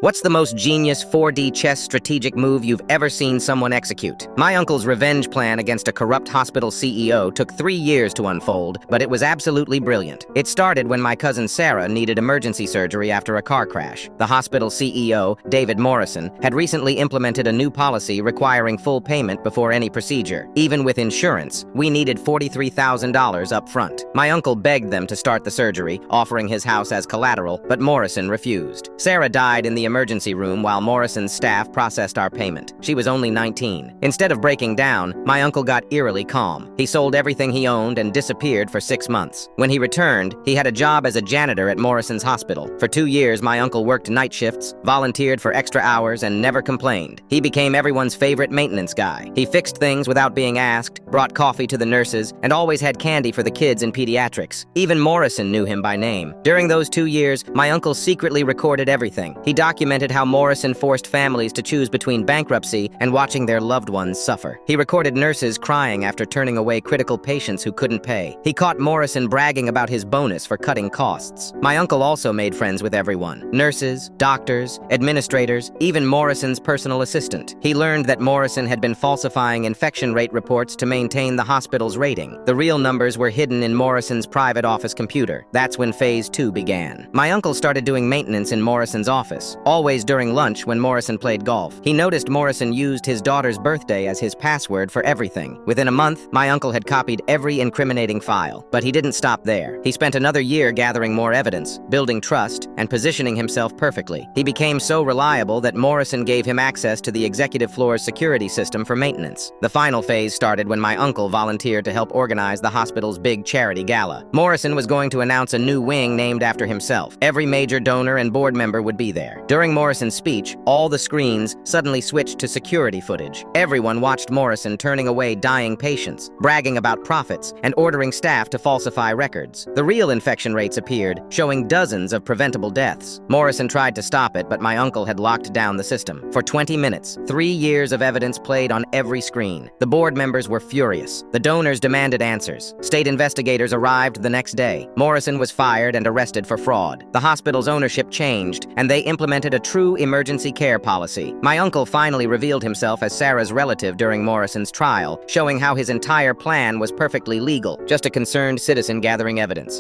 What's the most genius 4D chess strategic move you've ever seen someone execute? My uncle's revenge plan against a corrupt hospital CEO took 3 years to unfold, but it was absolutely brilliant. It started when my cousin Sarah needed emergency surgery after a car crash. The hospital CEO, David Morrison, had recently implemented a new policy requiring full payment before any procedure. Even with insurance, we needed $43,000 up front. My uncle begged them to start the surgery, offering his house as collateral, but Morrison refused. Sarah died in the emergency room while Morrison's staff processed our payment. She was only 19. Instead of breaking down, my uncle got eerily calm. He sold everything he owned and disappeared for 6 months. When he returned, he had a job as a janitor at Morrison's hospital. For 2 years, my uncle worked night shifts, volunteered for extra hours, and never complained. He became everyone's favorite maintenance guy. He fixed things without being asked, brought coffee to the nurses, and always had candy for the kids in pediatrics. Even Morrison knew him by name. During those 2 years, my uncle secretly recorded everything. He documented how Morrison forced families to choose between bankruptcy and watching their loved ones suffer. He recorded nurses crying after turning away critical patients who couldn't pay. He caught Morrison bragging about his bonus for cutting costs. My uncle also made friends with everyone: nurses, doctors, administrators, even Morrison's personal assistant. He learned that Morrison had been falsifying infection rate reports to maintain the hospital's rating. The real numbers were hidden in Morrison's private office computer. That's when Phase 2 began. My uncle started doing maintenance in Morrison's office, always during lunch when Morrison played golf. He noticed Morrison used his daughter's birthday as his password for everything. Within a month, my uncle had copied every incriminating file. But he didn't stop there. He spent another year gathering more evidence, building trust, and positioning himself perfectly. He became so reliable that Morrison gave him access to the executive floor's security system for maintenance. The final phase started when my uncle volunteered to help organize the hospital's big charity gala. Morrison was going to announce a new wing named after himself. Every major donor and board member would be there. During Morrison's speech, all the screens suddenly switched to security footage. Everyone watched Morrison turning away dying patients, bragging about profits, and ordering staff to falsify records. The real infection rates appeared, showing dozens of preventable deaths. Morrison tried to stop it, but my uncle had locked down the system. For 20 minutes, 3 years of evidence played on every screen. The board members were furious. The donors demanded answers. State investigators arrived the next day. Morrison was fired and arrested for fraud. The hospital's ownership changed, and they implemented a true emergency care policy. My uncle finally revealed himself as Sarah's relative during Morrison's trial, showing how his entire plan was perfectly legal, just a concerned citizen gathering evidence.